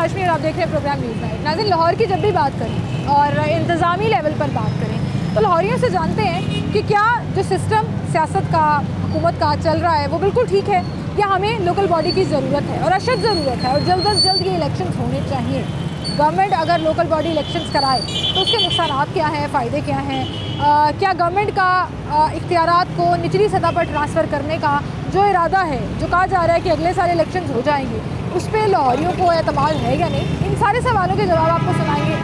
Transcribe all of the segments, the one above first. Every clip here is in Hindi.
हाशमी और आप देख रहे हैं प्रोग्राम न्यूज़ नाइट। नाज़रीन, लाहौर की जब भी बात करें और इंतज़ामी लेवल पर बात करें तो लाहौरियों से जानते हैं कि क्या जो सिस्टम सियासत का, हुकूमत का चल रहा है वो बिल्कुल ठीक है या हमें लोकल बॉडी की ज़रूरत है और अशद ज़रूरत है और जल्द अज जल्द ये इलेक्शंस होने चाहिए। गवर्नमेंट अगर लोकल बॉडी इलेक्शंस कराए तो उसके नुकसानात क्या हैं, फ़ायदे क्या हैं, क्या गवर्नमेंट का इख्तियारात को निचली सतह पर ट्रांसफ़र करने का जो इरादा है, जो कहा जा रहा है कि अगले साल इलेक्शंस हो जाएंगे, उस पर लाहौरियों को एतमाद है या नहीं, इन सारे सवालों के जवाब आपको सुनाएंगे।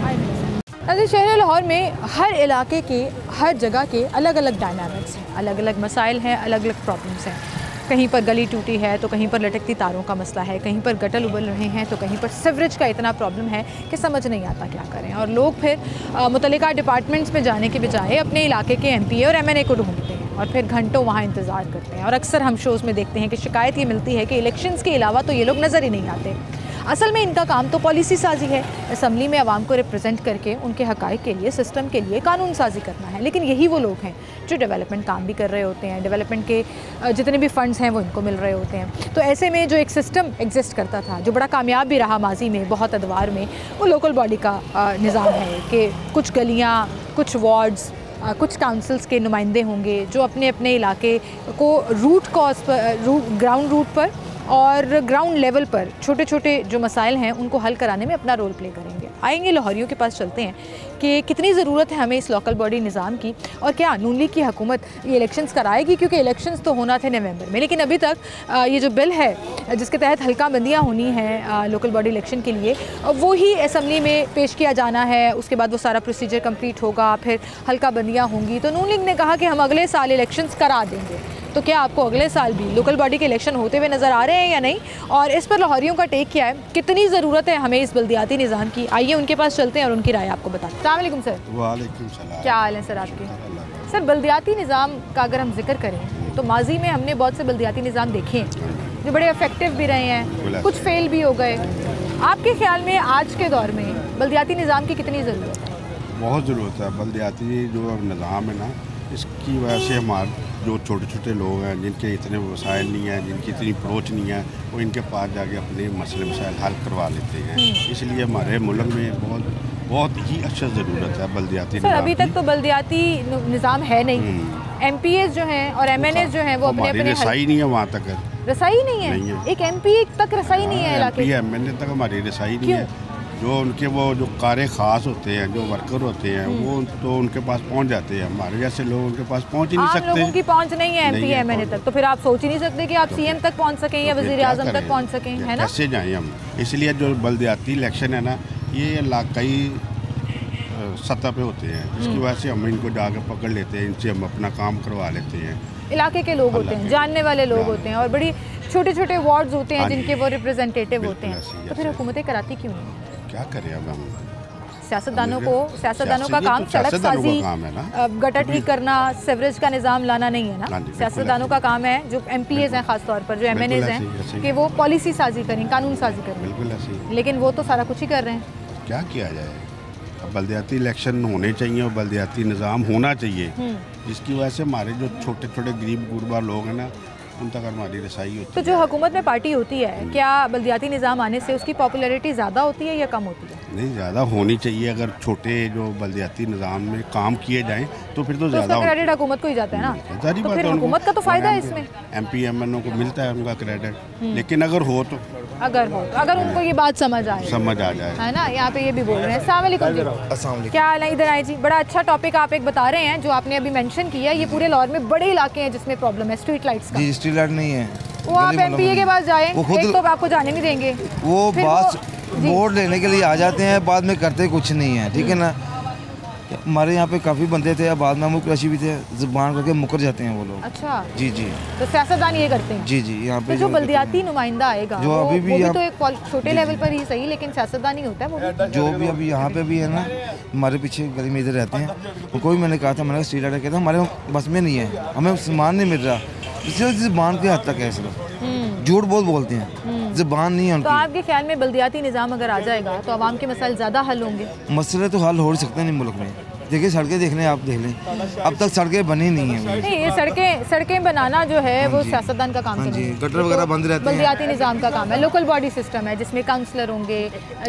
अभी शहर लाहौर में हर इलाके के, हर जगह के अलग अलग डायनामिक्स हैं, अलग अलग मसाइल हैं, अलग अलग प्रॉब्लम्स हैं। कहीं पर गली टूटी है तो कहीं पर लटकती तारों का मसला है, कहीं पर गटर उबल रहे हैं तो कहीं पर सीवरेज का इतना प्रॉब्लम है कि समझ नहीं आता क्या करें। और लोग फिर मुतल्लिका डिपार्टमेंट्स में जाने के बजाय अपने इलाके के एमपीए और एमएनए को ढूंढते हैं और फिर घंटों वहाँ इंतज़ार करते हैं। और अक्सर हम शोज़ में देखते हैं कि शिकायत ये मिलती है कि इलेक्शंस के अलावा तो ये लोग नज़र ही नहीं आते। असल में इनका काम तो पॉलिसी साजी है, असम्बली में आवाम को रिप्रेजेंट करके उनके हक़ाइक़ के लिए, सिस्टम के लिए कानून साजी करना है। लेकिन यही वो लोग हैं जो डेवलपमेंट काम भी कर रहे होते हैं, डेवलपमेंट के जितने भी फ़ंड्स हैं वो इनको मिल रहे होते हैं। तो ऐसे में जो एक सिस्टम एग्जिस्ट करता था, जो बड़ा कामयाब भी रहा माजी में बहुत अदवार में, वो लोकल बॉडी का निज़ाम है कि कुछ गलियाँ, कुछ वार्ड्स, कुछ काउंसिल्स के नुमाइंदे होंगे जो अपने अपने इलाके को ग्राउंड रूट पर और ग्राउंड लेवल पर छोटे छोटे जो मसाइल हैं उनको हल कराने में अपना रोल प्ले करेंगे। आएंगे लाहौरियों के पास, चलते हैं कि कितनी ज़रूरत है हमें इस लोकल बॉडी निज़ाम की और क्या नून लीग की हुकूमत ये इलेक्शंस कराएगी, क्योंकि इलेक्शंस तो होना थे नवंबर में, लेकिन अभी तक ये जो बिल है जिसके तहत हल्का बंदियाँ होनी हैं लोकल बॉडी इलेक्शन के लिए, वो ही असम्बली में पेश किया जाना है। उसके बाद वो सारा प्रोसीजर कम्प्लीट होगा, फिर हल्का बंदियाँ होंगी। तो नून लीग ने कहा कि हम अगले साल इलेक्शंस करा देंगे। तो क्या आपको अगले साल भी लोकल बॉडी के इलेक्शन होते हुए नज़र आ रहे हैं या नहीं, और इस पर लाहौरियों का टेक क्या है, कितनी ज़रूरत है हमें इस बल्दियाती निज़ाम की? आइए उनके पास चलते हैं और उनकी राय आपको बताते हैं। अस्सलाम वालेकुम सर। वालेकुम सलाम। क्या हाल है सर आपके? सर, बल्दियाती निज़ाम का अगर हम जिक्र करें तो माजी में हमने बहुत से बल्दियाती निज़ाम देखे हैं जो बड़े इफेक्टिव भी रहे हैं, कुछ फेल भी हो गए। आपके ख्याल में आज के दौर में बल्दियाती निज़ाम की कितनी ज़रूरत है? बहुत ज़रूरत है। बल्दियाती जो निज़ाम है ना, इसकी वजह से हमारे जो छोटे छोटे लोग हैं जिनके इतने वसाइल नहीं हैं, जिनकी इतनी अप्रोच नहीं है, वो इनके पास जाके अपने मसले मसाइल हल करवा लेते हैं। इसलिए हमारे मुल्क में बहुत ही अच्छा ज़रूरत है बल्दियाती निज़ाम। अभी तक तो बल्दियाती निज़ाम है नहीं। एमपीएस जो हैं और एमएनएस जो हैं वो अपने अपने रसाई नहीं है, वहाँ तक रसाई नहीं है। एक एमपीए तक रसाई नहीं है इलाके, एमएनए तक हमारी रसाई नहीं है। जो उनके वो जो कारे ख़ास होते हैं, जो वर्कर होते हैं, वो तो उनके पास पहुंच जाते हैं। हमारे जैसे लोग उनके पास पहुंच ही नहीं सकते। लोगों की पहुंच नहीं है एमपी एमएनए तक, तो फिर आप सोच ही नहीं सकते कि आप सीएम तक पहुंच सकें या वज़ीर आज़म तक पहुंच सकें, है ना? कैसे जाएं हम? इसलिए जो बल्दियाती इलेक्शन है ना, ये इलाकाई सतह पे होते हैं, इसकी वजह से हम इनको जाकर पकड़ लेते हैं, इनसे हम अपना काम करवा लेते हैं। इलाके के लोग होते हैं, जानने वाले लोग होते हैं और बड़ी छोटे छोटे वार्ड्स होते हैं जिनके वो रिप्रेजेंटेटिव होते हैं। तो फिर हुकूमतें कराती क्यों नहीं? क्या करें अब हम? सियासतदानों का काम सड़क साजी, गटर ठीक करना, सीवरेज का निज़ाम लाना नहीं है ना। सियासतदानों का काम है, जो एमपीएस हैं ख़ास तौर पर, जो एमएनएस हैं, कि वो पॉलिसी साजी करें, कानून साजी करें। लेकिन वो तो सारा कुछ ही कर रहे हैं। क्या किया जाए? बल्दियाती इलेक्शन होने चाहिए और बल्दियाती निज़ाम होना चाहिए, जिसकी वजह से हमारे जो छोटे छोटे गरीब गुरबा लोग हैं ना, उन तक हमारी रसाई होती है। तो जो हुकूमत में पार्टी होती है, क्या बल्दियाती निज़ाम आने से उसकी पॉपुलैरिटी ज़्यादा होती है या कम होती है? नहीं, ज़्यादा होनी चाहिए। अगर छोटे जो बल्दियाती निज़ाम में काम किए जाएं तो फिर तो ज़्यादा क्रेडिट हुकूमत को ही जाता है ना। तो फिर हुकूमत का तो फ़ायदा है इसमें, एमपी एमएनओ को मिलता है उनका क्रेडिट। लेकिन अगर उनको ये बात समझ आ जाए, है ना। यहाँ पे ये भी बोल रहे हैं। अस्सलाम वालेकुम। क्या हाल है? इधर आए जी। बड़ा अच्छा टॉपिक आप एक बता रहे हैं जो आपने अभी मेंशन किया। ये पूरे लाहौर में बड़े इलाके हैं जिसमें प्रॉब्लम है स्ट्रीट लाइट्स का। जी, स्ट्रीट लाइट नहीं है। वो आप एमपीए के पास जाएं, एक तो आपको जाने नहीं देंगे, वो बात वोट लेने के लिए आ जाते हैं, बाद में करते कुछ नहीं है, ठीक है ना। हमारे यहाँ पे काफ़ी बंदे थे, बाद में मुकरशी भी थे, ज़ुबान करके मुकर जाते हैं वो लोग। अच्छा जी जी। तो सियासतदान ये करते हैं? जी जी। यहाँ पे तो जो बल्दियाती नुमाइंदा आएगा जो अभी भी तो एक छोटे लेवल पर ही सही, लेकिन सियासतदान ही होता है वो जो भी अभी यहाँ पे भी है ना, हमारे पीछे गली में इधर रहते हैं। उनको भी मैंने कहा था, मैंने स्ट्रीट लाइट कहता हमारे बस में नहीं है, हमें सामान नहीं मिल रहा, इसलिए ज़ुबान के हद तक है, सिर्फ झूठ बहुत बोलते हैं, ज़ुबान नहीं है उनकी। तो आपके ख्याल में बल्दियाती निज़ाम अगर आ जाएगा तो आवाम के मसाइल ज़्यादा हल होंगे? मसले तो हल हो सकते नहीं मुल्क में, देखिए सड़कें देखने आप देख लें, अब तक सड़कें बनी नहीं है। नहीं, ये सड़कें बनाना जो है वो सियासतदान का काम हाँ तो जी, नहीं है। गटर वगैरह बंद रहते हैं। बल्दियाती निज़ाम का काम है, लोकल बॉडी सिस्टम है जिसमें काउंसलर होंगे,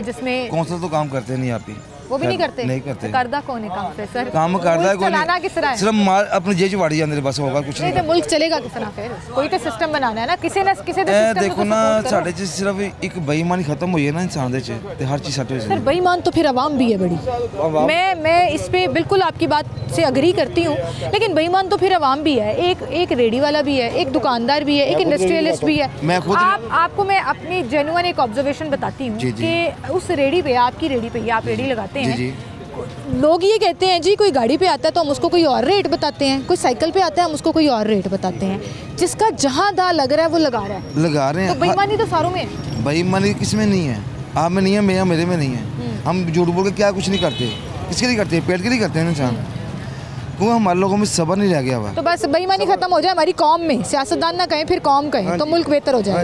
जिसमें कौंसल तो काम करते नहीं आप ही, वो भी नहीं करते। नहीं करते। करदा कौन है काम पे सर? काम करदा है कोई चलाना किस तरह है? सिर्फ मार अपनी जेब वाड़ी अंदर बस होगा कुछ नहीं नहीं। तो मुल्क चलेगा किस तरह फिर? कोई तो सिस्टम बनाना है ना, किसी ने किसी दे सिस्टम देखो ना साढ़े च सिर्फ एक बेईमानी खत्म हुई है ना इंसान दे च ते हर चीज सट सर बेईमान तो फिर आवाम भी है बड़ी। मैं इस पे बिल्कुल आपकी बात से अग्री करती हूँ, लेकिन बेईमान तो फिर आवाम भी है। एक रेडी वाला भी है, एक दुकानदार भी है, एक इंडस्ट्रियलिस्ट भी है। मैं खुद आपको मैं अपनी जेन्युइन एक ऑब्जर्वेशन बताती हूँ कि उस रेडी पे, आपकी रेडी पे, आप रेडी लगाते हैं, लोग ये कहते हैं जी कोई गाड़ी पे आता है तो हम उसको कोई और रेट बताते हैं, कोई साइकिल पे आता है हम उसको कोई और रेट बताते हैं। जिसका जहाँ दा लग रहा है वो लगा रहा है। तो बेईमानी तो सारों में है। बेईमानी किस में नहीं है? आप में नहीं है, मेरे में नहीं है। हम झूठ बोल के क्या कुछ नहीं करते, किसके लिए करते हैं? पेट के लिए करते हैं इंसान, क्योंकि हमारे लोगों में सब्र नहीं रह गया हुआ। तो बस बेईमानी खत्म हो जाए हमारी कौम में, सियासतदान ना कहें फिर कौम कहें, तो मुल्क बेहतर हो जाए।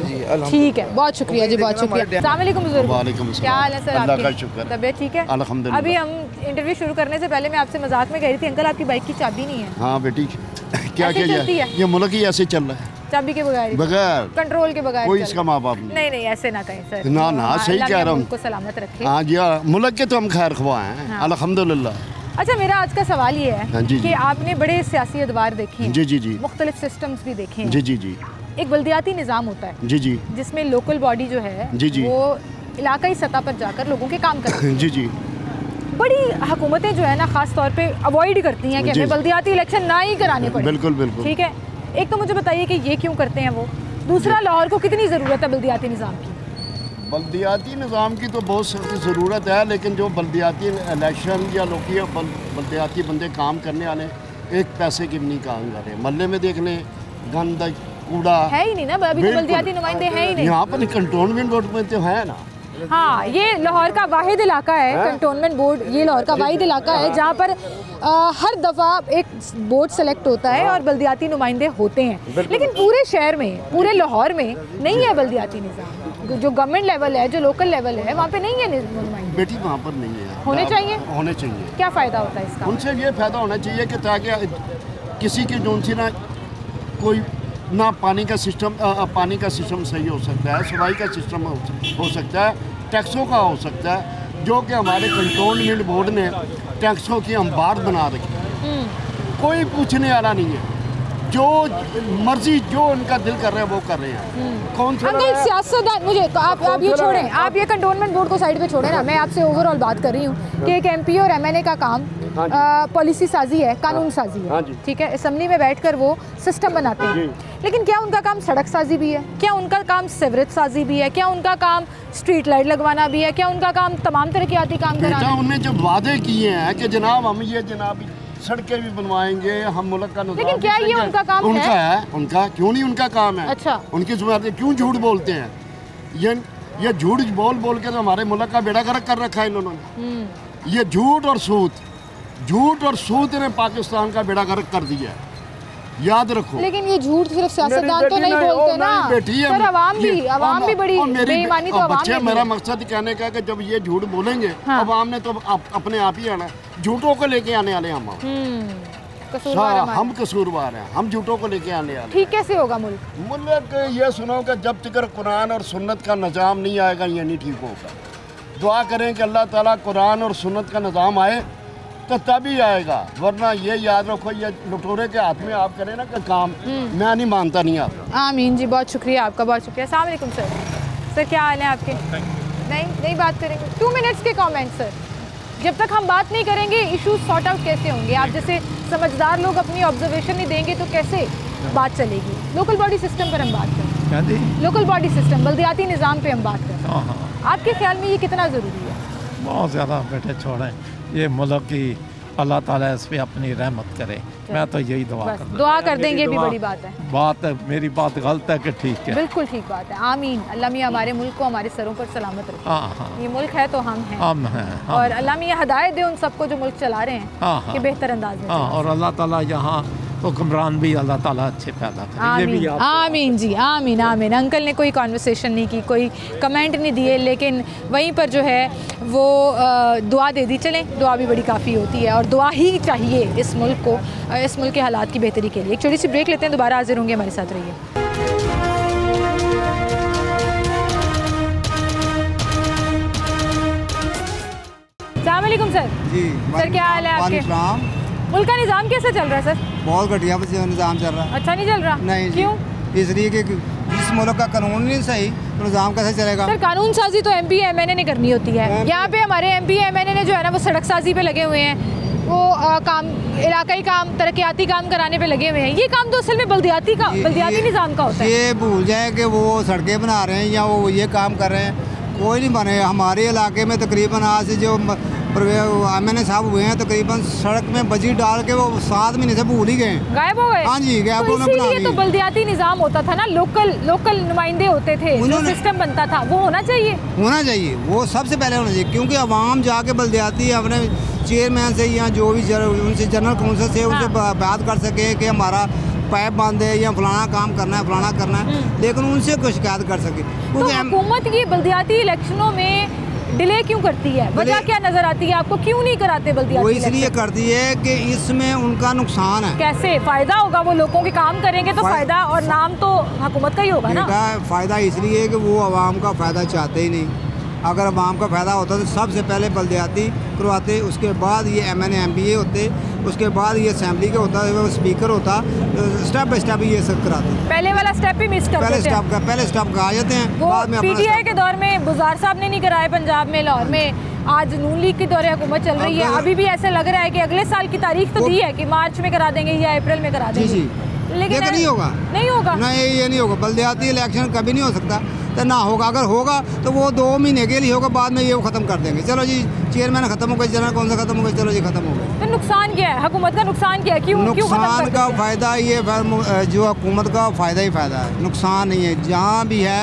ठीक है, बहुत शुक्रिया जी, बहुत शुक्रिया। अस्सलाम वालेकुम बुजुर्ग, क्या हाल है सर? आपकी तबीयत ठीक है? अल्हम्दुलिल्लाह। अभी हम इंटरव्यू शुरू करने से पहले मैं आपसे मजाक में कह रही थी, अंकल आपकी बाइक की चाबी नहीं है। हाँ बेटी, क्या ऐसे किया चलती जाए, है? ये मुल्क ही ऐसे चल रहा है, चाबी के बगैर, बगैर कंट्रोल के बगैर कोई चल इसका माँ बाप नहीं। नहीं नहीं ऐसे ना कहें सर। ना ना, सही अल्लाह कह मियां रहा हूँ। मुल्क को सलामत रखे। हाँ जी, हाँ, मुल्क के तो हम खैर ख्वाह हैं, हाँ। अल्हम्दुलिल्लाह। अच्छा, मेरा आज का सवाल ये है हाँ, जी, कि जी। आपने बड़े सियासी अदवार देखे हैं, जी जी जी मुख्तलिफ सिस्टम्स भी देखे हैं। जी जी जी एक बल्दियाती निज़ाम होता है जी जी जिसमें लोकल बॉडी जो है जी, जी। वो इलाकाई सतह पर जाकर लोगों के काम करती है। जी जी बड़ी हुकूमतें जो है ना खास तौर पे अवॉइड करती हैं कि जी। हमें बल्दियाती इलेक्शन ना ही कराने पड़े। बिल्कुल बिल्कुल। ठीक है, एक तो मुझे बताइए कि ये क्यों करते हैं वो, दूसरा लाहौर को कितनी ज़रूरत है बल्दियाती निज़ाम की? बल्दियाती निज़ाम की तो बहुत सख्त ज़रूरत है, लेकिन जो बल्दियाती इलेक्शन या लोग बल्दियाती बंदे काम करने वाले एक पैसे की भी नहीं काम कर रहे। मोहल्ले में देख लें, गंद कूड़ा है ही नहीं ना, अभी तो बिल्कुल। बल्दियाती नुमाइंदे हैं ही नहीं। यहाँ पर कंटोनमेंट बोर्ड में तो है ना। हाँ, ये लाहौर का वाहिद इलाका है, कंटोनमेंट बोर्ड ये लाहौर का वाहिद इलाका है जहाँ पर हर दफ़ा एक बोर्ड सेलेक्ट होता है और बल्दियाती नुमाइंदे होते हैं, लेकिन पूरे शहर में, पूरे लाहौर में नहीं है बल्दियाती निज़ाम। जो गवर्नमेंट लेवल है, जो लोकल लेवल है, वहाँ पे नहीं है नुमाइंदे। बेटी वहाँ पर नहीं है। होने चाहिए? होने चाहिए। क्या फ़ायदा होता है इसका? उनसे ये फ़ायदा होना चाहिए कि ताकि किसी की जो सी ना कोई ना पानी का सिस्टम सही हो सकता है, सफाई का सिस्टम हो सकता है, टैक्सों का हो सकता है, जो कि हमारे कंटोनमेंट बोर्ड ने टैक्सों की अंबार बना रखी है। कोई पूछने वाला नहीं है, जो मर्जी जो उनका दिल कर रहा है वो कर रहे हैं। कौन सा अंकल सियासतदान, मुझे तो आप ये छोड़ें, आप ये कंटोनमेंट बोर्ड को साइड पे छोड़ें ना, मैं आपसे ओवरऑल बात कर रही हूँ कि एक एमपी और एमएनए का काम पॉलिसी साजी है, कानून साजी है, ठीक है, असेंबली में बैठकर वो सिस्टम बनाते हैं, लेकिन क्या उनका काम सड़क साजी भी है? क्या उनका काम सीवरेज साजी भी है? क्या उनका काम स्ट्रीट लाइट लगवाना भी है? क्या उनका काम तमाम तरक्याती काम कराना? उन्होंने जब वादे किए हैं कि जनाब हम ये जनाब सड़कें भी बनवाएंगे, हम मुल्क का लेकिन क्या ये उनका काम उनका है? उनका क्यों नहीं उनका काम है? अच्छा, उनकी जिम्मेदारी, क्यों झूठ बोलते हैं? ये झूठ बोल के तो हमारे मुल्क का बेड़ा गर्क कर रखा है इन्होंने। ये झूठ और सूद ने पाकिस्तान का बेड़ा गर्क कर दिया है, याद रखो। लेकिन ये झूठ सिर्फ सियासतदान तो नहीं बोलते ना सर, अवाम भी बड़ी बेईमानी तो अवाम ने। मेरा मकसद कहने का है कि जब ये झूठ बोलेंगे अवाम ने तो अपने आप ही आना, झूठों को लेके आने वाले हम कसूरवार हैं, हम झूठों को लेके आने वाले। ठीक कैसे होगा मुल्क? ये सुनो कि जब तक कुरान और सुन्नत का निज़ाम नहीं आएगा ये नहीं ठीक होगा। दुआ करें कि अल्लाह ताला कुरान और सुन्नत का निज़ाम आए तो तभी आएगा, वरना ये याद रखो ये लुटेरे के हाथ में आप करें ना कि काम, मैं नहीं मानता नहीं आप। आमीन जी, बहुत शुक्रिया आपका, बहुत शुक्रिया। अस्सलाम वालेकुम सर। सर क्या हाल है आपके? नहीं बात करेंगे 2 मिनट्स के कमेंट सर। जब तक हम बात नहीं करेंगे इशूज सॉर्ट आउट कैसे होंगे? आप जैसे समझदार लोग अपनी ऑब्जर्वेशन नहीं देंगे तो कैसे बात चलेगी? लोकल बॉडी सिस्टम पर हम बात करें, लोकल बॉडी सिस्टम, बल्दियाती निज़ाम पे हम बात करें, आपके ख्याल में ये कितना ज़रूरी है? बहुत ज़्यादा बेटे छोड़ें, ये मुल्क की अल्लाह ताला इस पे अपनी रहमत करे, मैं तो यही दुआ कर देंगे, भी बड़ी बात है। मेरी बात गलत है कि ठीक है? बिल्कुल ठीक बात है, आमीन। अल्लाह मियाँ हमारे मुल्क को हमारे सरों पर सलामत रखे। हाँ, ये मुल्क है तो हम हैं, और अल्लाह मियाँ हदायत दे उन सबको जो मुल्क चला रहे हैं कि बेहतर अंदाज में। और अल्लाह ताला यहाँ हुक्मरान भी अल्लाह ताला अच्छे पैदा करे। ये भी आमीन आमीन जी, आमीन आमीन। अंकल ने कोई कॉन्वर्सेशन नहीं की, कोई कमेंट नहीं दिए, लेकिन वहीं पर जो है वो दुआ दे दी। चलें, दुआ भी बड़ी काफ़ी होती है और दुआ ही चाहिए इस मुल्क को, इस मुल्क के हालात की बेहतरी के लिए। एक छोटी सी ब्रेक लेते हैं, दोबारा हाजिर होंगे, हमारे साथ रहिए। अस्सलाम वालेकुम सर। जी सर, क्या हाल है आपके? मुल्क का निज़ाम कैसा चल रहा है सर? बहुत घटिया निज़ाम चल रहा है। अच्छा नहीं चल रहा? नहीं जी। क्यों? इसलिए कि जिस मुल्क का कानून नहीं सही तो निज़ाम कैसे चलेगा? सर, कानून साजी तो MP MNA ने करनी होती है। यहाँ पे हमारे MP MNA ने जो है ना वो सड़क साजी पे लगे हुए हैं, वो काम इलाकाई काम तरक्याती काम कराने पे लगे हुए हैं। ये काम तो असल में बल्दियाती निज़ाम का होता है। ये भूल जाए कि वो सड़कें बना रहे हैं या वो ये काम कर रहे हैं, कोई नहीं बने। हमारे इलाके में तकरीबन आज से जो MNA साहब हुए हैं, तकरीबन सड़क में बजी डाल के वो 7 महीने से भूल ही गए, गायब हो गए। हाँ जी, गायब तो होने इसीलिए तो बल्दियाती निज़ाम होता था ना, लोकल नुमाइंदे होते थे, जो सिस्टम बनता था वो होना चाहिए। वो सबसे पहले होना चाहिए, क्योंकि अवाम जाके बल्दियाती अपने चेयरमैन से या जो भी उनसे जनरल काउंसिल से उनसे बात कर सके कि हमारा पाइप बांधे या फलाना काम करना है, लेकिन उनसे कोई शिकायत कर सके। तो हुकूमत की बल्दियाती इलेक्शनों में डिले क्यों करती है? वजह क्या नजर आती है आपको? क्यों नहीं कराते बल्दियाती? वो इसलिए करती है कि इसमें उनका नुकसान है। कैसे फायदा होगा? वो लोगों के काम करेंगे तो फायदा, और नाम तो हुकूमत का ही होगा ना। फायदा इसलिए कि वो आवाम का फायदा चाहते ही नहीं। अगर आवाम का फायदा होता तो सबसे पहले बल्दियाती करवाते, उसके बाद ये MNA MPA होते, उसके बाद ये असेंबली का होता, स्पीकर होता, स्टेप बाय स्टेप ये सब कराते। पहले वाला स्टेप ही मिस कर देते हैं। पहले स्टेप का आ जाते हैं, बाद में PTI के दौर में बुज़ार साहब ने नहीं कराए पंजाब में, लाहौर में। आज नून लीग की दौरे हुकूमत चल रही है, अभी भी ऐसे लग रहा है कि अगले साल की तारीख तो दी है कि मार्च में करा देंगे या अप्रैल में करा देंगे, लेकिन नहीं होगा। नहीं, ये नहीं होगा। बल्दियाती इलेक्शन कभी नहीं हो सकता, तो ना होगा। अगर होगा तो वो 2 महीने के लिए होगा, बाद में ये वो ख़त्म कर देंगे। चलो जी, चेयरमैन खत्म हो गए, जनरल कौन सा खत्म हो गए, चलो जी खत्म हो गए। तो नुकसान क्या है? हुकूमत का नुकसान क्या है? नुकसान का फ़ायदा ये जो हुकूमत का फ़ायदा ही फ़ायदा है, नुकसान नहीं है। जहाँ भी है,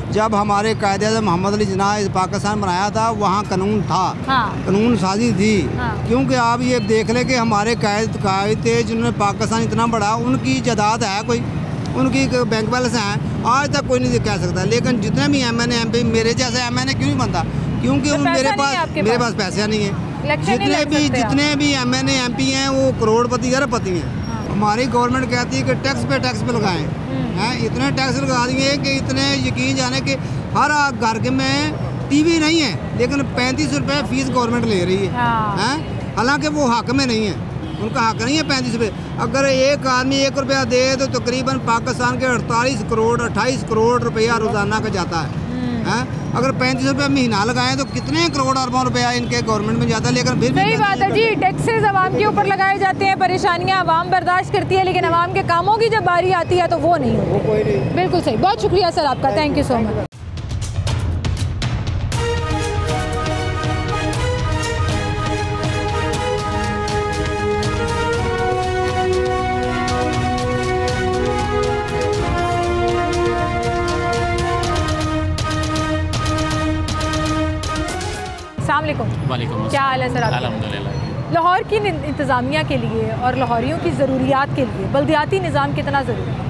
जब हमारे कायदे-ए-आज़म मोहम्मद अली जिन्ना इस पाकिस्तान बनाया था, वहाँ कानून था, कानून साजी थी। क्योंकि आप ये देख लें कि हमारे कायद थे जिन्होंने पाकिस्तान इतना बड़ा, उनकी जायदाद है कोई, उनकी बैंक बैलेंस हैं, आज तक कोई नहीं कह सकता। लेकिन जितने भी MNA MP, मेरे जैसे MNA क्यों नहीं बनता? क्योंकि मेरे पास पैसा नहीं है। जितने भी MNA MP हैं वो करोड़पति अरबपति हैं। हमारी गवर्नमेंट कहती है कि टैक्स पे लगाएं, हैं इतने टैक्स लगा दिए कि इतने यकीन जाने कि हर घर में TV नहीं है, लेकिन 35 रुपये फीस गवर्नमेंट ले रही है। हालांकि वो हक में नहीं है, उनका हक नहीं है 35 रुपये। अगर एक आदमी 1 रुपया दे तो तकरीबन पाकिस्तान के 28 करोड़ रुपया रोजाना का जाता है। अगर 35 रुपये महीना लगाएं तो कितने करोड़ अरबों रुपया इनके गवर्नमेंट में जाता है। लेकिन फिर सही बात है जी, टैक्सेस आवाम के ऊपर लगाए जाते हैं, परेशानियां आवाम बर्दाश्त करती है, लेकिन आवाम के कामों की जब बारी आती है तो वो नहीं होती। बिल्कुल सही, बहुत शुक्रिया सर आपका, थैंक यू सो मच। वालेकुम, क्या हाल है सर आपका? अल्हम्दुलिल्लाह। लाहौर की इंतज़ामिया के लिए और लाहौरियों की ज़रूरियात के लिए बल्दियाती निज़ाम कितना ज़रूरी है?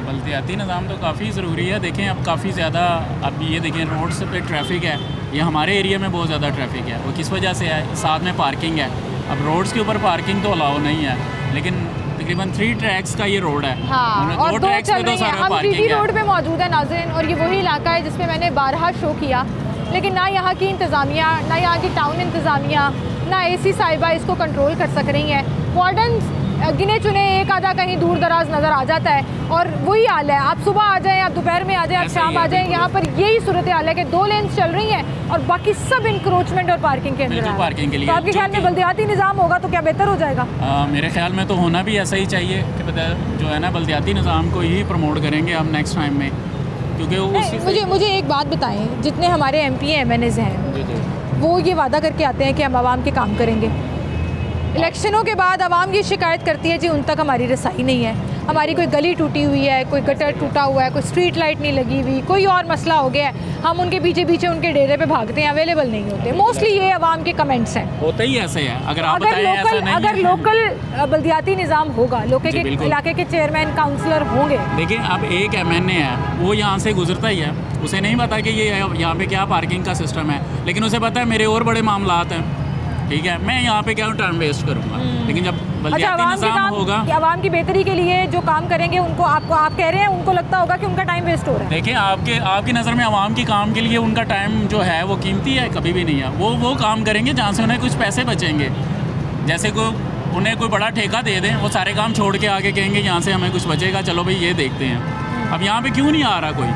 बल्दियाती निज़ाम तो काफ़ी ज़रूरी है। देखें अब काफ़ी ज़्यादा, अब ये देखें रोड्स पे ट्रैफिक है, ये हमारे एरिया में बहुत ज़्यादा ट्रैफिक है। वो किस वजह से है? साथ में पार्किंग है। अब रोड्स के ऊपर पार्किंग तो अलाउ नहीं है, लेकिन तकरीबन 3 ट्रैक्स का ये रोड है। हाँ, और 2 ट्रैक्स पे तो सारा पार्किंग है। रोड पे मौजूद है नाज़रीन, और ये वही इलाका है जिसपे मैंने बारहा शो किया, लेकिन ना यहाँ की इंतज़ामिया, ना यहाँ की टाउन इंतज़ामिया, ना AC साहिबा इसको कंट्रोल कर सक रही हैं। वार्डन गिने चुने एक आधा कहीं दूर दराज नज़र आ जाता है, और वही हाल है। आप सुबह आ जाएं, आप दोपहर में आ जाएं, आप शाम आ जाएं, यहाँ पर यही सूरत हाल है कि 2 लेन्स चल रही हैं और बाकी सब इंक्रोचमेंट और पार्किंग के अंदर। पार्किंग के लिए तो आपके ख्याल में बल्दियाती निज़ाम होगा तो क्या बेहतर हो जाएगा? मेरे ख्याल में तो होना भी ऐसा ही चाहिए कि जो है ना बल्दियाती निज़ाम को ही प्रमोट करेंगे हम नेक्स्ट टाइम में, क्योंकि मुझे एक बात बताएं, जितने हमारे MP MNAs हैं वो ये वादा करके आते हैं कि हम आवाम के काम करेंगे, इलेक्शनों के बाद आवाम ये शिकायत करती है जी उन तक हमारी रसाई नहीं है, हमारी कोई गली टूटी हुई है, कोई गटर टूटा हुआ है, कोई स्ट्रीट लाइट नहीं लगी हुई, कोई और मसला हो गया है, हम उनके पीछे पीछे उनके डेरे पे भागते हैं, अवेलेबल नहीं होते। मोस्टली ये अवाम के कमेंट्स हैं। होता ही ऐसे है। अगर लोकल बल्दियाती निज़ाम होगा, इलाके के चेयरमैन काउंसलर होंगे। देखिए अब एक MNA है, वो यहाँ से गुजरता ही है, उसे नहीं पता कि ये यहाँ पे क्या पार्किंग का सिस्टम है, लेकिन उसे पता है मेरे और बड़े मामलात हैं, ठीक है, मैं यहाँ पे क्या टाइम वेस्ट करूँगा। लेकिन जब बल्दियाती निज़ाम होगा, आवाम की बेहतरी के लिए जो काम करेंगे उनको आप कह रहे हैं उनको लगता होगा कि उनका टाइम वेस्ट हो रहा है। देखिए आपकी नज़र में आवाम की काम के लिए उनका टाइम जो है वो कीमती है? कभी भी नहीं है। वो काम करेंगे जहाँ से उन्हें कुछ पैसे बचेंगे। जैसे उन्हें कोई बड़ा ठेका दे दें, वो सारे काम छोड़ के आगे कहेंगे यहाँ से हमें कुछ बचेगा, चलो भाई ये देखते हैं। अब यहाँ पे क्यों नहीं आ रहा कोई?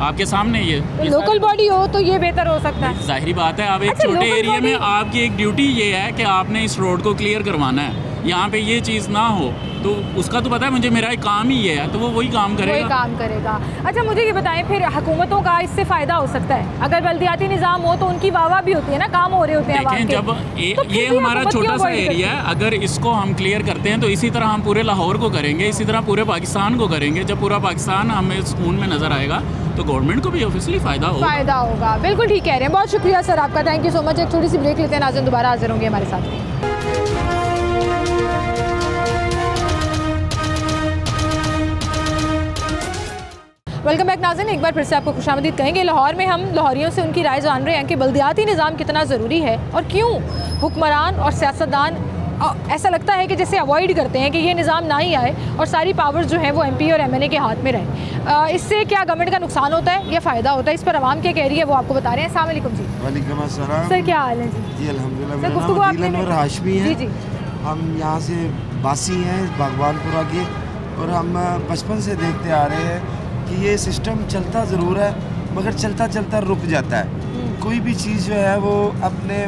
आपके सामने ये लोकल बॉडी हो तो ये बेहतर हो सकता है। जाहिर बात है, अब एक छोटे एरिया में आपकी एक ड्यूटी ये है कि आपने इस रोड को क्लियर करवाना है। यहाँ पे ये चीज़ ना हो तो उसका तो पता है मुझे, मेरा एक काम ही ये है, तो वो वही काम करेगा। अच्छा मुझे ये बताएं, फिर हुकूमतों का इससे फ़ायदा हो सकता है? अगर बल्दियाती निज़ाम हो तो उनकी वाहवाह भी होती है ना, काम हो रहे होते हैं। देखें जब ये हमारा छोटा सा एरिया है, अगर इसको हम क्लियर करते हैं तो इसी तरह हम पूरे लाहौर को करेंगे, इसी तरह पूरे पाकिस्तान को करेंगे। जब पूरा पाकिस्तान हमें सुकून में नज़र आएगा तो गवर्नमेंट को भी ऑब्वियसली फ़ायदा होगा। बिल्कुल ठीक कह रहे हैं, बहुत शुक्रिया सर आपका, थैंक यू सो मच। एक छोटी सी ब्रेक लेते हैं, नाज़रीन दोबारा हाजिर होंगे हमारे साथ। वेलकम बैक नाज़रीन, एक बार फिर से आपको खुशामदीद कहेंगे। लाहौर में हम लाहौरियों से उनकी राय जान रहे हैं कि बल्दियाती निज़ाम कितना ज़रूरी है और क्यों हुक्मरान और सियासतदान ऐसा लगता है कि जैसे अवॉइड करते हैं कि ये निज़ाम ना ही आए और सारी पावर्स जो हैं वो MP और MNA के हाथ में रहे। इससे क्या गवर्नमेंट का नुकसान होता है या फ़ायदा होता है? इस पर आवाम क्या कह रही है वो आपको बता रहे हैं। अस्सलाम वालेकुम जी। वालेकुम अस्सलाम सर, क्या हाल है जी? अल्हम्दुलिल्लाह। सर गुफ्तगू आपने हाशमी है जी। हम यहाँ से बासी हैं बागबानपुरा के, और हम बचपन से देखते आ रहे हैं कि ये सिस्टम चलता ज़रूर है मगर चलता चलता रुक जाता है। कोई भी चीज़ जो है वो अपने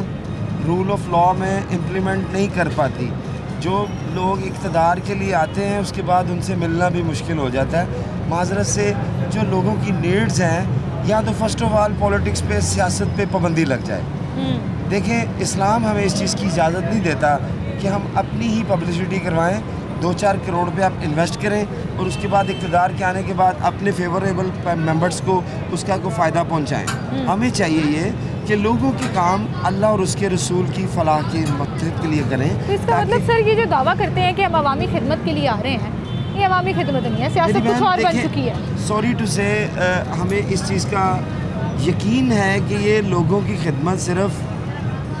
रूल ऑफ लॉ में इम्प्लीमेंट नहीं कर पाती। जो लोग इक़्तिदार के लिए आते हैं उसके बाद उनसे मिलना भी मुश्किल हो जाता है। माज़रत से जो लोगों की नीड्स हैं, या तो फर्स्ट ऑफ ऑल पॉलिटिक्स पे, सियासत पे पाबंदी लग जाए। देखें, इस्लाम हमें इस चीज़ की इजाज़त नहीं देता कि हम अपनी ही पब्लिसिटी करवाएं, 2-4 करोड़ पे आप इन्वेस्ट करें और उसके बाद इक़्तिदार के आने के बाद अपने फेवरेबल मेंबर्स को उसका कोई फ़ायदा पहुंचाएं। हमें चाहिए ये कि लोगों के काम अल्लाह और उसके रसूल की फलाह के मकसद के लिए करें। तो इसका मतलब सर ये जो दावा करते हैं कि हम अवामी खिदमत के लिए आ रहे हैं, ये अवामी खिदमत नहीं है, सियासत कुछ और बन चुकी है। सॉरी टू से हमें इस चीज़ का यकीन है कि ये लोगों की खिदमत सिर्फ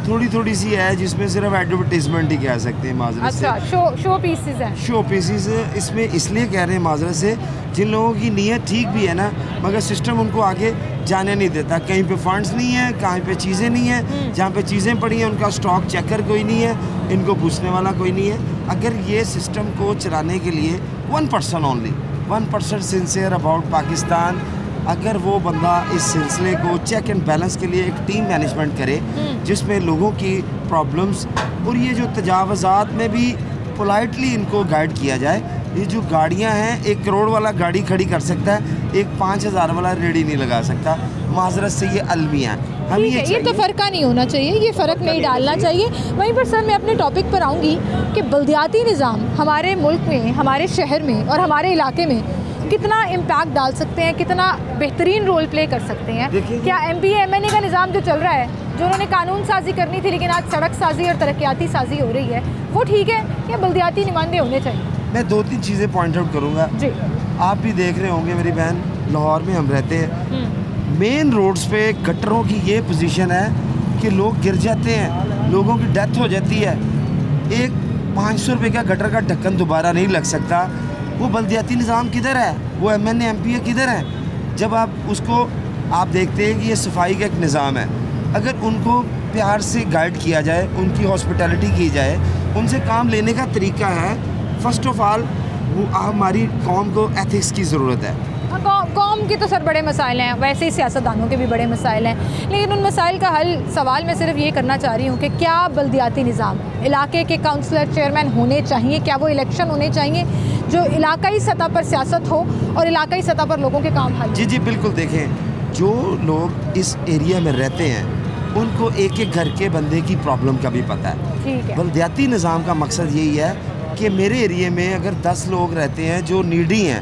थोड़ी सी है, जिसमें सिर्फ एडवर्टीजमेंट ही कह सकते हैं माजरत से। अच्छा, शो पीसेस हैं। शो पीसेस इसमें इसलिए कह रहे हैं माजरत से, जिन लोगों की नीयत ठीक भी है ना, मगर सिस्टम उनको आगे जाने नहीं देता। कहीं पे फंड्स नहीं है, कहीं पे चीज़ें नहीं है, जहाँ पे चीज़ें पड़ी हैं उनका स्टॉक चेकर कोई नहीं है, इनको पूछने वाला कोई नहीं है। अगर ये सिस्टम को चलाने के लिए 1% ओनली 1% सिंसियर अबाउट पाकिस्तान, अगर वो बंदा इस सिलसिले को चेक एंड बैलेंस के लिए एक टीम मैनेजमेंट करे जिसमें लोगों की प्रॉब्लम्स और ये जो तजावज़ात में भी पोलाइटली इनको गाइड किया जाए। ये जो गाड़ियां हैं, 1 करोड़ वाला गाड़ी खड़ी कर सकता है, एक 5000 वाला रेडी नहीं लगा सकता। माजरत से ये अलमिया हम ये तो फ़र्क नहीं होना चाहिए, ये फ़र्क नहीं डालना चाहिए। वहीं पर सर मैं अपने टॉपिक पर आऊँगी कि बल्दियाती निज़ाम हमारे मुल्क में, हमारे शहर में और हमारे इलाके में कितना इम्पैक्ट डाल सकते हैं, कितना बेहतरीन रोल प्ले कर सकते हैं। क्या MP MNA का निज़ाम जो चल रहा है, जो उन्होंने कानून साजी करनी थी लेकिन आज सड़क साजी और तरक्याती साजी हो रही है, वो ठीक है या बल्दियाती नुमाइंदे होने चाहिए? मैं 2-3 चीज़ें पॉइंट आउट करूँगा जी। आप भी देख रहे होंगे मेरी बहन, लाहौर में हम रहते हैं, मेन रोड्स पे गटरों की ये पोजीशन है कि लोग गिर जाते हैं, लोगों की डेथ हो जाती है। एक 500 रुपये का गटर का ढक्कन दोबारा नहीं लग सकता। वो बल्दियाती निज़ाम किधर है? वो MNA MP किधर है? जब आप उसको आप देखते हैं कि ये सफाई का एक निज़ाम है, अगर उनको प्यार से गाइड किया जाए, उनकी हॉस्पिटैलिटी की जाए, उनसे काम लेने का तरीका है। फर्स्ट ऑफ ऑल वो हमारी कौम को एथिक्स की ज़रूरत है। कौम के तो सर बड़े मसाइल हैं, वैसे ही सियासतदानों के भी बड़े मसाइल हैं, लेकिन उन मसाइल का हल सवाल मैं सिर्फ ये करना चाह रही हूँ कि क्या बल्दियाती निज़ाम, इलाके के काउंसलर चेयरमैन होने चाहिए, क्या वो इलेक्शन होने चाहिए जो इलाकाई सतह पर सियासत हो और इलाकाई सतह पर लोगों के काम हल? जी बिल्कुल। देखें, जो लोग इस एरिया में रहते हैं उनको एक एक घर के बंदे की प्रॉब्लम का भी पता है। ठीक है। बल्दियाती निज़ाम का मकसद यही है कि मेरे एरिया में अगर 10 लोग रहते हैं जो नीडी हैं,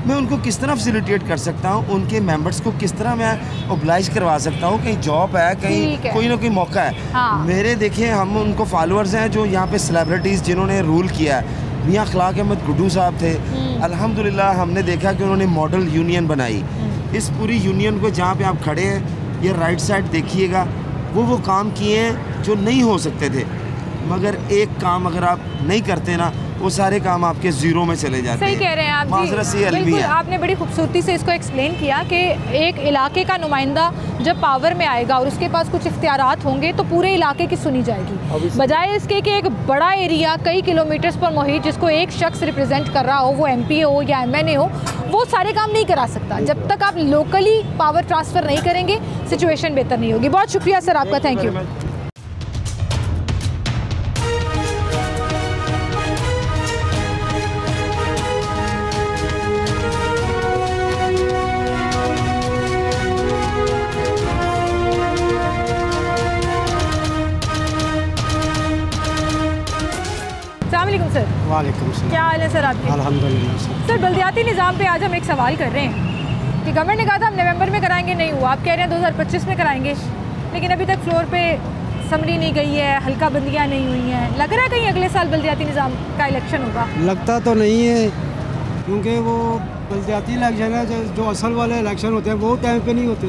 मैं उनको किस तरह फैसिलिटेट कर सकता हूँ, उनके मेंबर्स को किस तरह मैं ओब्लाइज करवा सकता हूँ, कहीं जॉब है, कहीं कोई ना कोई मौका है। हाँ। मेरे देखिए हम उनको फॉलोअर्स हैं जो यहाँ पे सेलिब्रिटीज़ जिन्होंने रूल किया है। मियाँ खलाक अहमद गुड्डू साहब थे, अल्हम्दुलिल्लाह हमने देखा कि उन्होंने मॉडल यूनियन बनाई। इस पूरी यूनियन को जहाँ पे आप खड़े हैं, ये राइट साइड देखिएगा, वो काम किए हैं जो नहीं हो सकते थे। मगर एक काम अगर आप नहीं करते ना, वो सारे काम आपके ज़ीरो में चले जाते हैं। सही कह रहे हैं आप जी, बिल्कुल आपने बड़ी खूबसूरती से इसको एक्सप्लेन किया कि एक इलाके का नुमाइंदा जब पावर में आएगा और उसके पास कुछ इख्तियारात होंगे तो पूरे इलाके की सुनी जाएगी, बजाय इसके कि एक बड़ा एरिया कई किलोमीटर्स पर मुहित जिसको एक शख्स रिप्रेजेंट कर रहा हो, वो MP हो या MNA हो, वो सारे काम नहीं करा सकता। जब तक आप लोकली पावर ट्रांसफ़र नहीं करेंगे सिचुएशन बेहतर नहीं होगी। बहुत शुक्रिया सर आपका, थैंक यू। सर वालेकुम सलाम। क्या हाल है सर आपके? अल्हम्दुलिल्लाह सर बल्दियाती निज़ाम पे आज हम एक सवाल कर रहे हैं कि गवर्नमेंट ने कहा था हम नवंबर में कराएंगे, नहीं हुआ। आप कह रहे हैं 2025 में कराएंगे, लेकिन अभी तक फ्लोर पे समरी नहीं गई है, हल्का बंदियाँ नहीं हुई हैं। लग रहा है कहीं अगले साल बल्दियाती निज़ाम का इलेक्शन होगा? लगता तो नहीं है, क्योंकि वो बल्दियाती इलेक्शन है जो असल वाले इलेक्शन होते हैं वो टाइम पे नहीं होते,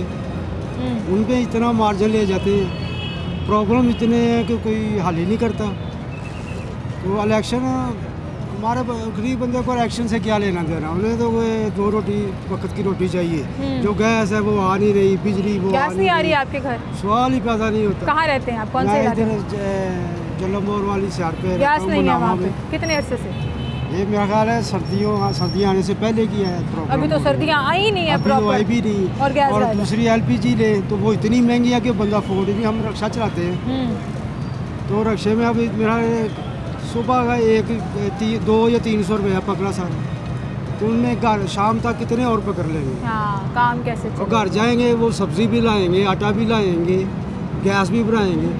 उन पे इतना मार्जिन ले जाते हैं, प्रॉब्लम इतने हैं कि कोई हल ही नहीं करता। वो इलेक्शन हमारे गरीब बंदे को इलेक्शन से क्या लेना देना, उन्हें तो वो 2 रोटी वक्त की रोटी चाहिए। जो गैस है वो आ नहीं रही, बिजली वो गैस नहीं आ रही है आपके घर? सवाल ही पैदा नहीं होता। कहाँ रहते हैं आप, कौन से इलाके में? जलमोर वाली शहर पे। गैस नहीं है वहाँ पे? कितने अरसे से? ये मेरा ख्याल है सर्दियाँ आने से पहले की है प्रॉब्लम। अभी तो सर्दियाँ आई नहीं है प्रॉपर, आई भी नहीं। और गैस और दूसरी LPG ले तो वो इतनी महंगी है कि बंदा अफोर्ड नहीं। हम रक्षा चलाते हैं तो रक्षे में अभी मेरा सुबह का 2 या 300 रुपया पकड़ा सर, तो उनमें घर शाम तक कितने और पकड़ लेंगे? हाँ, काम कैसे और घर जाएंगे वो सब्ज़ी भी लाएंगे, आटा भी लाएंगे, गैस भी भराएंगे।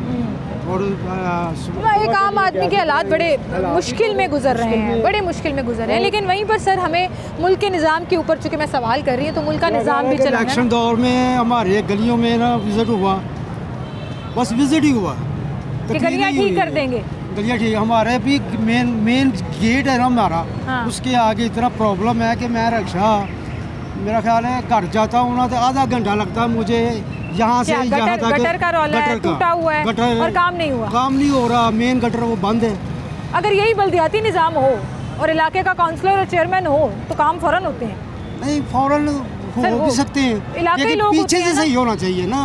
और एक आम आदमी के हालात बड़े मुश्किल में गुजर रहे हैं, बड़े मुश्किल में गुजर रहे हैं। लेकिन वहीं पर सर हमें मुल्क के निज़ाम के ऊपर चूँकि मैं सवाल कर रही हूँ तो मुल्क का निज़ाम भी चला। इलेक्शन दौर में हमारे गलियों में ना विज़िट हुआ, बस विज़िट ही हुआ, गलियाँ ठीक कर देंगे। गलियाँ ठीक, हमारे भी मेन गेट है ना हमारा, उसके आगे इतना प्रॉब्लम है कि मैं रक्षा मेरा ख्याल है घर जाता हूँ ना तो आधा घंटा लगता है मुझे यहाँ से यहाँ तक। गटर का रौला है, टूटा हुआ है और काम नहीं हुआ। काम नहीं हो रहा, मेन गटर वो बंद है। अगर यही बल्दियाती निज़ाम हो और इलाके का काउंसलर और चेयरमैन हो तो काम फ़ौरन होते हैं? नहीं, फ़ौरन हो भी सकते हैं, लेकिन पीछे से सही होना चाहिए ना।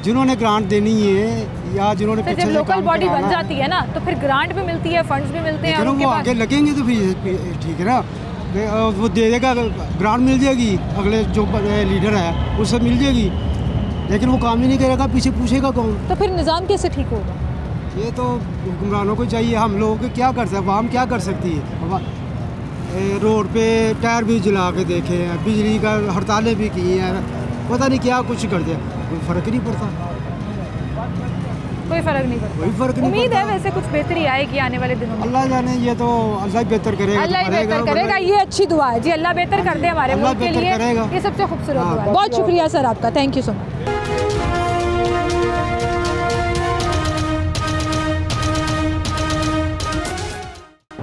जिन्होंने ग्रांट देनी है या जिन्होंने पीछे से लोकल बॉडी बन जाती है ना तो फिर ग्रांट भी मिलती है, फंड्स भी मिलते हैं। वो आगे लगेंगे तो फिर ठीक है ना, वो दे देगा, ग्रांट मिल जाएगी, अगले जो लीडर है उससे मिल जाएगी, लेकिन वो काम ही नहीं करेगा, पीछे पूछेगा कौन? तो फिर निज़ाम कैसे ठीक होगा? ये तो हुक्मरानों को चाहिए। हम लोग क्या कर सकते हैं, आवाम क्या कर सकती है? रोड पे टायर भी जला के देखे हैं, बिजली का हड़तालें भी की हैं, पता नहीं क्या कुछ कर दिया, कोई फ़र्क नहीं पड़ता। कोई फ़र्क नहीं पड़ता, कोई फ़र्क नहीं। उम्मीद है वैसे कुछ बेहतरी आएगी आने वाले दिनों में। अल्लाह जाने, ये तो अल्लाह बेहतर करेगा। अल्लाह बेहतर करेगा, ये अच्छी दुआ है जी। अल्लाह बेहतर कर दे हमारे मुल्क के लिए, ये सबसे खूबसूरत दुआ है। बहुत शुक्रिया सर आपका, thank you so much.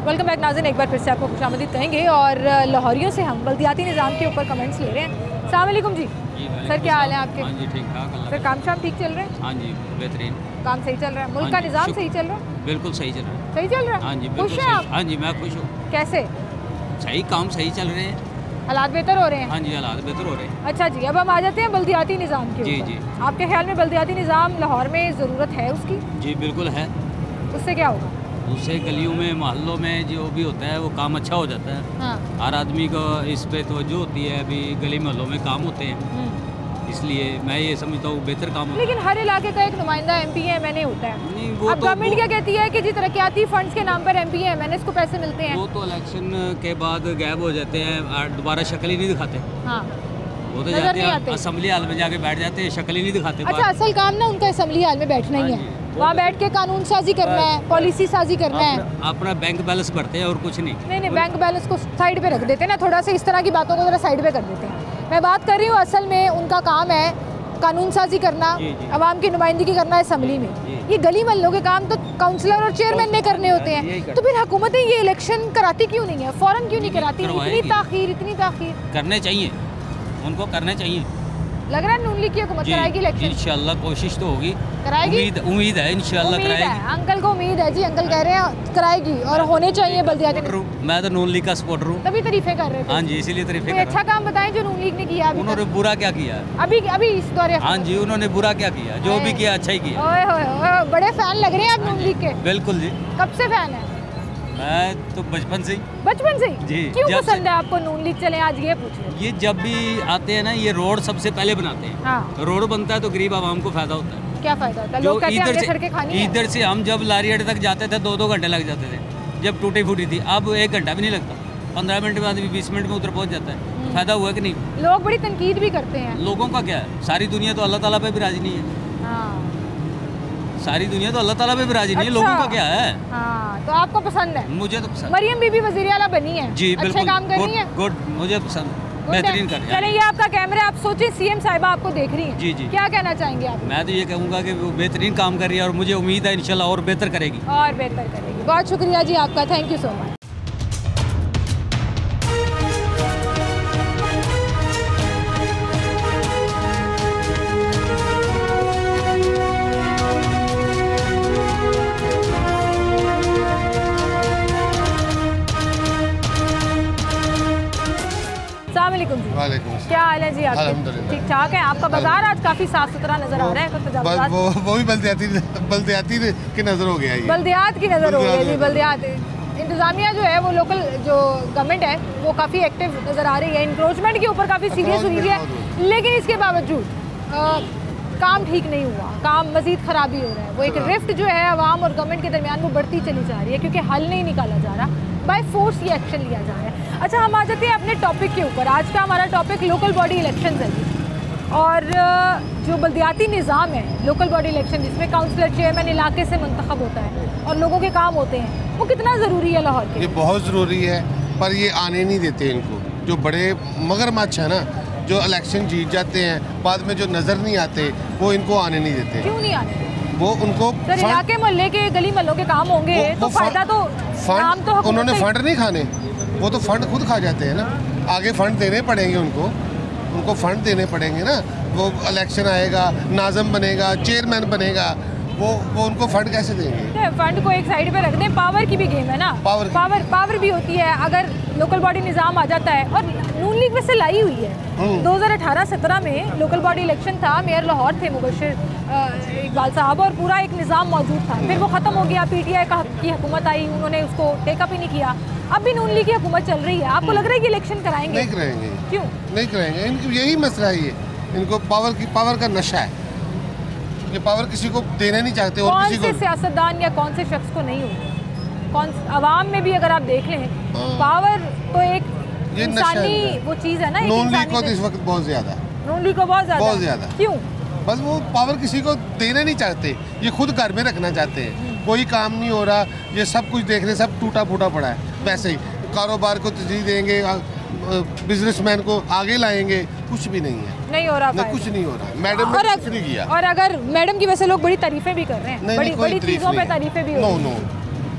Welcome back नाज़रीन, एक बार फिर से आपको खुशामदीद कहेंगे और लाहौरियों से हम बल्दियाती निज़ाम के ऊपर कमेंट्स ले रहे हैं। अस्सलाम वालेकुम जी। सर क्या हाल है आपके? हाँ जी ठीक ठाक। सर काम शाम ठीक चल रहे हैं? हाँ जी बेहतरीन, काम सही चल रहा है, मुल्क का निज़ाम सही चल रहा है? बिल्कुल सही चल रहा है। सही चल रहा है? हाँ जी खुश हैं आप? हाँ जी मैं खुश हूँ। कैसे? सही, काम सही चल रहे हैं, हालात बेहतर हो रहे हैं? हाँ जी हालात बेहतर हो रहे हैं। अच्छा जी, अब हम आ जाते हैं बल्दियाती निज़ाम के ऊपर। जी। आपके ख्याल में बल्दियाती निज़ाम लाहौर में ज़रूरत है उसकी? जी बिल्कुल है। उससे क्या होगा? उससे गलियों में मोहल्लों में जो भी होता है वो काम अच्छा हो जाता है। हाँ। हर आदमी को इस पे तवज्जो होती है, अभी गली मोहल्लों में काम होते हैं, इसलिए मैं ये समझता हूँ बेहतर काम होता है। लेकिन हर इलाके का एक नुमाइंदा MP MNA होता है। नहीं, वो अब गवर्नमेंट क्या कहती है कि जी तरक्याती फंड्स के नाम पर MP MNA को पैसे मिलते हैं। वो तो इलेक्शन के बाद गायब हो जाते हैं, दोबारा शक्ल ही नहीं दिखाते। हाँ। वो तो नजर जाते नहीं हैं आते। असेंबली हाल में जाके बैठ जाते हैं, शक्ल ही नहीं दिखाते। अच्छा, असल काम ना उनका असेंबली हाल में बैठना ही है, वहाँ बैठ के कानून साजी करना है, पॉलिसी साजी करना है। अपना बैंक बैलेंस भरते हैं और कुछ नहीं। नहीं, बैंक बैलेंस को साइड पे रख देते हैं ना, थोड़ा सा इस तरह की बातों को थोड़ा साइड पे कर देते हैं। मैं बात कर रही हूँ असल में उनका काम है कानून साजी करना, आवाम की नुमाइंदगी करना असेंबली में। ये गली महल्लों के काम तो काउंसलर और चेयरमैन ने करने होते हैं, तो फिर हुकूमतें ये इलेक्शन कराती क्यों नहीं है, फ़ौरन क्यों नहीं कराती? इतनी ताखीर करने चाहिए, उनको करने चाहिए। लग रहा है नून लीग की हुकूमत कराएगी इलेक्शन? इंशाल्लाह कोशिश तो होगी, कराएगी, उम्मीद है इंशाल्लाह कराएगी। अंकल को उम्मीद है जी, अंकल कह रहे हैं कराएगी और होने चाहिए बल्दियाती। मैं तो नून लीग का सपोर्टर हूँ, तभी तारीफे कर रहे थे। हाँ जी, इसीलिए तारीफे कोई अच्छा काम बताएं जो नून लीग ने किया अभी उन्होंने बुरा क्या किया अभी इस दौरे? हाँ जी, उन्होंने बुरा क्या किया? जो भी किया अच्छा ही किया। ओए होए, बड़े फैन लग रहे हैं आप नून लीग के। बिल्कुल जी। कब से फैन है? मैं तो बचपन से ही। बचपन से जी। क्यों पसंद है आपको नून लीग? चले आज ये पूछिए। ये जब भी आते हैं ना, ये रोड सबसे पहले बनाते हैं। हाँ। रोड बनता है तो गरीब आवाम को फायदा होता है। क्या फायदा होता है? लोग कहते हैं आगे सड़कें खानी है। इधर से हम जब लारी अड्डे तक जाते थे 2-2 घंटे लग जाते थे, जब टूटी फूटी थी। अब 1 घंटा भी नहीं लगता, 15 मिनट में आदमी 20 मिनट में उधर पहुंच जाता है। फायदा हुआ कि नहीं? लोग बड़ी तनकीद भी करते हैं। लोगों का क्या है, सारी दुनिया तो अल्लाह ताला पे भी राजी नहीं है। हाँ। सारी दुनिया तो अल्लाह ताला पे भी राजी नहीं है, लोगों का क्या है? हाँ, तो आपको पसंद है? मुझे तो पसंद। मरियम बीबी वज़ीर आला बनी है, जी अच्छे काम कर रही है। गुड, मुझे पसंद, बेहतरीन कर रही है। चलिए, ये आपका कैमरा, आप सोचिए सीएम साहिबा आपको देख रही हैं। जी जी। क्या कहना चाहेंगे आप? मैं तो ये कहूँगा कि वो बेहतरीन काम कर रही है और मुझे उम्मीद है इंशाल्लाह और बेहतर करेगी। और बेहतर करेगी। बहुत शुक्रिया जी आपका, थैंक यू सो मच। वालेकुम। क्या हाल है जी आपके? ठीक ठाक है। आपका बाजार आज काफी साफ सुथरा नजर आ रहा है। कुछ वो भी बल्दियाती की नजर हो गया है। बल्दियात की नजर हो गई जी। बल्दियात इंतजामिया जो है वो लोकल जो गवर्नमेंट है वो काफ़ी एक्टिव नज़र आ रही है, इंक्रोचमेंट के ऊपर काफ़ी सीरियस हुई है, लेकिन इसके बावजूद काम ठीक नहीं हुआ, काम मज़ीद ख़राबी हो रहा है। वो एक रिफ्ट जो है आवाम और गवर्नमेंट के दरमियान वो बढ़ती चली जा रही है, क्योंकि हल नहीं निकाला जा रहा, बाय फोर्स ये एक्शन लिया जा रहा है। अच्छा, हम आ जाते हैं अपने टॉपिक के ऊपर। आज का हमारा टॉपिक लोकल बॉडी इलेक्शन है जी, और जो बल्दियाती निज़ाम है, लोकल बॉडी इलेक्शन जिसमें काउंसलर चेयरमैन इलाके से मंतखब होता है और लोगों के काम होते हैं, वो कितना ज़रूरी है लाहौर के? ये बहुत ज़रूरी है, पर ये आने नहीं देते इनको। जो बड़े मगरमच्छ है ना, जो इलेक्शन जीत जाते हैं, बाद में जो नज़र नहीं आते, वो इनको आने नहीं देते। क्यों नहीं आने? वो उनको इलाके मोहल्ले के गली मोहल्लों के काम होंगे तो फायदा तो फंड तो उन्होंने फंड नहीं खाने, वो तो फंड खुद खा जाते हैं ना। आगे फंड देने पड़ेंगे उनको फंड देने पड़ेंगे ना। वो इलेक्शन आएगा, नाज़म बनेगा, चेयरमैन बनेगा, वो उनको फंड कैसे देंगे? फंड को एक साइड पे रख दें, पावर की भी गेम है ना। पावर भी होती है। अगर लोकल बॉडी निज़ाम आ जाता है, और नून लीग वैसे लाई हुई है, 2018-17 में लोकल बॉडी इलेक्शन था, मेयर लाहौर थे मुबशिर इकबाल साहब, और पूरा एक निज़ाम मौजूद था। फिर वो ख़त्म हो गया, PTI की हुकूमत आई, उन्होंने उसको टेकअप ही नहीं किया। अब भी नून लीग की हुकूमत चल रही है, आपको लग रहा है कि इलेक्शन कराएंगे? नहीं कराएंगे। क्यों नहीं कराएंगे? इनको यही मसला है, इनको पावर का नशा है, ये पावर किसी को देना नहीं चाहते। और कौन किसी से को सियासतदान या कौन से शख्स को नहीं होती? कौन आवाम में भी अगर आप देख लें, पावर तो एक इंसानी वो चीज़ है ना। नून लीग को इस वक्त बहुत ज़्यादा, नून लीग को बहुत ज़्यादा। क्यों? बस वो पावर किसी को देना नहीं चाहते, ये खुद घर में रखना चाहते हैं। कोई काम नहीं हो रहा, ये सब कुछ देख रहे, सब टूटा फूटा पड़ा है। वैसे ही कारोबार को तरजीह देंगे, बिजनेसमैन को आगे लाएंगे, कुछ भी नहीं है, नहीं हो रहा, कुछ नहीं हो रहा। मैडम ने कुछ नहीं किया। और अगर मैडम की वैसे लोग बड़ी तारीफें भी कर रहे हैं, बड़ी चीज़ों पे तारीफें भी। नो,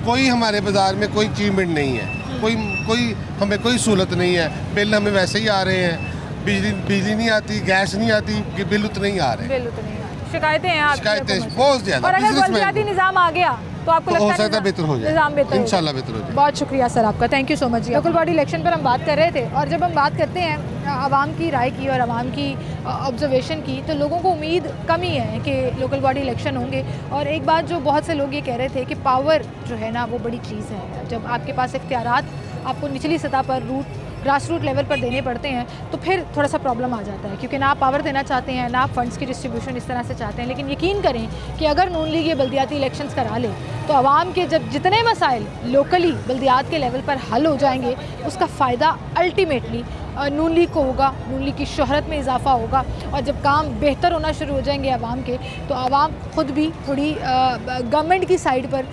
कोई हमारे बाजार में कोई अचीवमेंट नहीं है, कोई हमें कोई सहूलत नहीं है। बिल हमें वैसे ही आ रहे हैं, बिजली नहीं आती, गैस नहीं आती, बिल उतने ही आ रहे हैं। शिकायतें हैं, शिकायतें बहुत ज़्यादा। और अगर बल्दियाती निज़ाम आ गया तो आपको लगता है निज़ाम बेहतर हो जाए? इंशाल्लाह बेहतर हो जाए। बहुत शुक्रिया सर आपका, थैंक यू सो मच जी। लोकल बॉडी इलेक्शन पर हम बात कर रहे थे, और जब हम बात करते हैं आवाम की राय की और आवाम की ऑब्जर्वेशन की, तो लोगों को उम्मीद कम ही है कि लोकल बॉडी इलेक्शन होंगे। और एक बात जो बहुत से लोग ये कह रहे थे कि पावर जो है ना वो बड़ी चीज़ है। जब आपके पास इख्तियारात आपको निचली सतह पर ग्रास रूट लेवल पर देने पड़ते हैं, तो फिर थोड़ा सा प्रॉब्लम आ जाता है, क्योंकि ना आप पावर देना चाहते हैं, ना आप फंड्स की डिस्ट्रीब्यूशन इस तरह से चाहते हैं। लेकिन यकीन करें कि अगर नून लीग ये बल्दियाती इलेक्शंस करा ले, तो आवाम के जब जितने मसाइल लोकली बल्दियात के लेवल पर हल हो जाएंगे, उसका फ़ायदा अल्टीमेटली नून लीग को होगा, नून लीग की शोहरत में इजाफा होगा, और जब काम बेहतर होना शुरू हो जाएंगे आवाम के, तो आवाम खुद भी थोड़ी गवर्नमेंट की साइड पर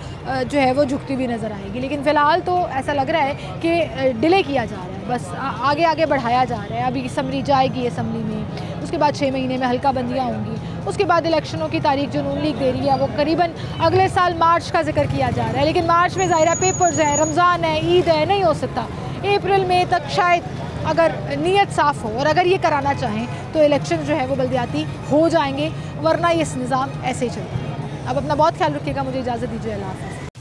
जो है वो झुकती हुई नज़र आएगी। लेकिन फ़िलहाल तो ऐसा लग रहा है कि डिले किया जा रहा है, बस आगे आगे बढ़ाया जा रहा है। अभी असम्बली जाएगी, असम्बली में उसके बाद 6 महीने में हल्का बंदियाँ होंगी, उसके बाद इलेक्शनों की तारीख जो नून लीग दे रही है वो करीबन अगले साल मार्च का जिक्र किया जा रहा है। लेकिन मार्च में ज़ाहिर है पेपर्स हैं, रमज़ान है, ईद है, नहीं हो सकता। अप्रैल मई तक शायद अगर नीयत साफ़ हो और अगर ये कराना चाहें तो इलेक्शन जो है वो बल्दियाती हो जाएंगे, वरना ये निज़ाम ऐसे ही चलता है। अब अपना बहुत ख्याल रखिएगा, मुझे इजाज़त दीजिए, अल्लाह हाफ़िज़।